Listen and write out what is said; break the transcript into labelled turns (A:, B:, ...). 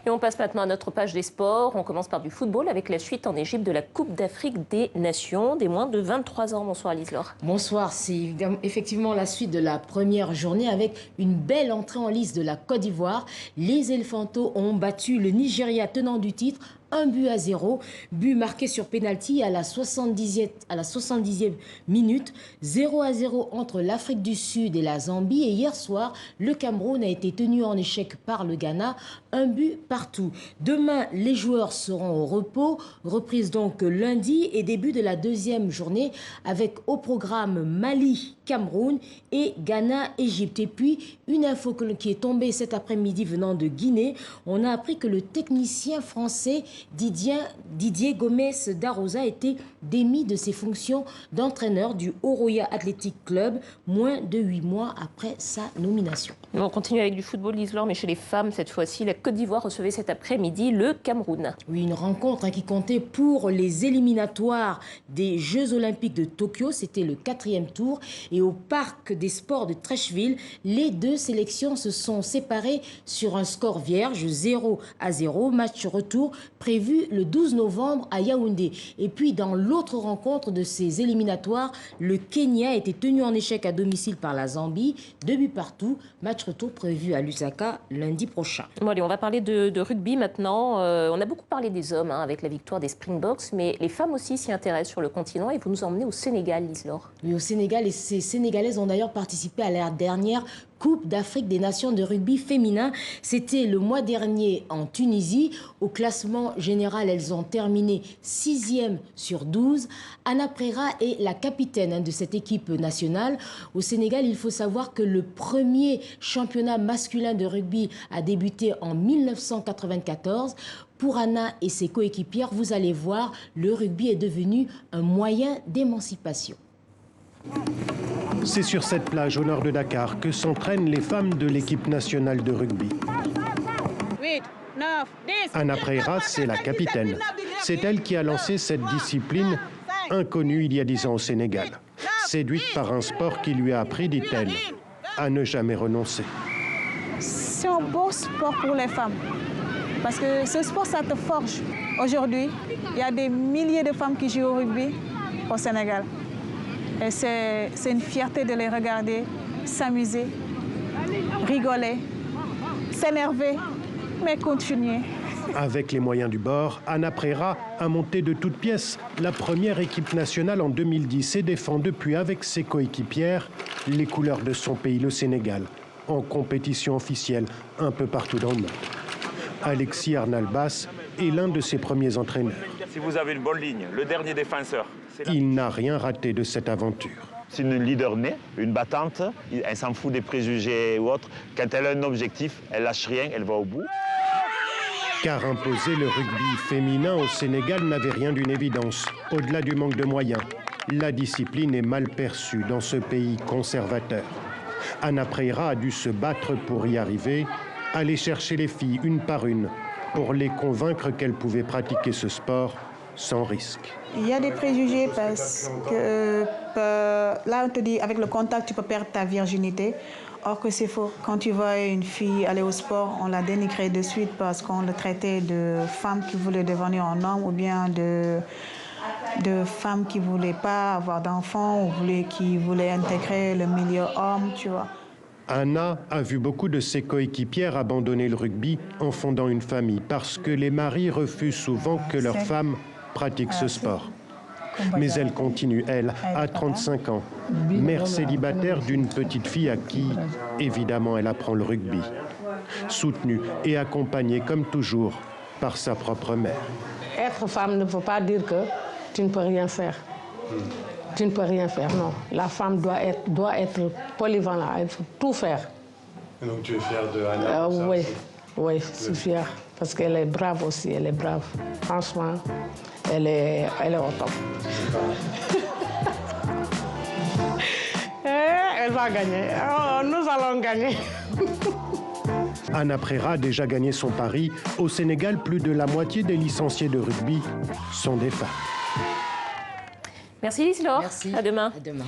A: Et on passe maintenant à notre page des sports. On commence par du football avec la suite en Égypte de la Coupe d'Afrique des Nations des moins de 23 ans. Bonsoir Lise-Laure.
B: Bonsoir, c'est effectivement la suite de la première journée avec une belle entrée en lice de la Côte d'Ivoire. Les Elefantos ont battu le Nigeria tenant du titre 1-0, but marqué sur pénalty à la 70e minute, 0-0 entre l'Afrique du Sud et la Zambie. Et hier soir, le Cameroun a été tenu en échec par le Ghana, 1 but partout. Demain, les joueurs seront au repos, reprise donc lundi et début de la deuxième journée avec au programme Mali, Cameroun et Ghana-Égypte. Et puis, une info qui est tombée cet après-midi venant de Guinée, on a appris que le technicien français Didier Gomes Darosa a été démis de ses fonctions d'entraîneur du Oroya Athletic Club, moins de 8 mois après sa nomination.
A: On continue avec du football, Lise-Laure, mais chez les femmes cette fois-ci. La Côte d'Ivoire recevait cet après-midi le Cameroun.
B: Oui, une rencontre qui comptait pour les éliminatoires des Jeux Olympiques de Tokyo. C'était le 4e tour. Et au Parc des Sports de Treichville, les deux sélections se sont séparées sur un score vierge, 0-0. Match retour prévu le 12 novembre à Yaoundé. Et puis, dans l'autre rencontre de ces éliminatoires, le Kenya a été tenu en échec à domicile par la Zambie. 2 buts partout. Match retour prévu à Lusaka lundi prochain.
A: Bon, allez, on va parler de rugby maintenant. On a beaucoup parlé des hommes avec la victoire des Springboks, mais les femmes aussi s'y intéressent sur le continent et vous nous emmenez au Sénégal, Lise-Laure.
B: Oui, au Sénégal, et ces Sénégalaises ont d'ailleurs participé à la dernière Coupe d'Afrique des Nations de rugby féminin. C'était le mois dernier en Tunisie. Au classement général, elles ont terminé 6e sur 12. Anna Préra est la capitaine de cette équipe nationale. Au Sénégal, il faut savoir que le premier championnat masculin de rugby a débuté en 1994. Pour Anna et ses coéquipières, vous allez voir, le rugby est devenu un moyen d'émancipation.
C: C'est sur cette plage au nord de Dakar que s'entraînent les femmes de l'équipe nationale de rugby. Anna Préra, c'est la capitaine. C'est elle qui a lancé cette discipline inconnue il y a 10 ans au Sénégal. Séduite par un sport qui lui a appris, dit-elle, à ne jamais renoncer.
D: C'est un beau sport pour les femmes. Parce que ce sport, ça te forge. Aujourd'hui, il y a des milliers de femmes qui jouent au rugby au Sénégal. Et c'est une fierté de les regarder, s'amuser, rigoler, s'énerver, mais continuer.
C: Avec les moyens du bord, Anna Préra a monté de toutes pièces la première équipe nationale en 2010 et défend depuis avec ses coéquipières les couleurs de son pays, le Sénégal, en compétition officielle un peu partout dans le monde. Alexis Arnalbas est l'un de ses premiers entraîneurs.
E: Si vous avez une bonne ligne, le dernier défenseur.
C: Il n'a rien raté de cette aventure.
E: C'est une leader née, une battante. Elle s'en fout des préjugés ou autres. Quand elle a un objectif, elle lâche rien, elle va au bout.
C: Car imposer le rugby féminin au Sénégal n'avait rien d'une évidence. Au-delà du manque de moyens, la discipline est mal perçue dans ce pays conservateur. Anna Préra a dû se battre pour y arriver, aller chercher les filles une par une pour les convaincre qu'elles pouvaient pratiquer ce sport sans risque.
D: Il y a des préjugés parce que là, on te dit avec le contact, tu peux perdre ta virginité. Or que c'est faux. Quand tu vois une fille aller au sport, on la dénigrait de suite parce qu'on le traitait de femme qui voulait devenir un homme ou bien de femme qui ne voulait pas avoir d'enfants ou qui voulait intégrer le milieu homme, tu vois.
C: Anna a vu beaucoup de ses coéquipières abandonner le rugby en fondant une famille parce que les maris refusent souvent que leurs femmes pratiquent ce sport. Mais elle continue, elle, à 35 ans, mère célibataire d'une petite fille à qui, évidemment, elle apprend le rugby. Soutenue et accompagnée, comme toujours, par sa propre mère.
F: Être femme ne veut pas dire que tu ne peux rien faire. Tu ne peux rien faire, non. La femme doit être polyvalente, elle faut tout faire.
G: Et donc tu es fière de Anna
F: Oui, oui, je suis fière. Parce qu'elle est brave aussi, elle est brave. Franchement, elle est au top. Elle va gagner. Oh, nous allons gagner.
C: Anna Préra a déjà gagné son pari. Au Sénégal, plus de la moitié des licenciés de rugby sont des femmes.
A: Merci Lise-Laure.
B: Merci.
A: À demain.
B: À demain.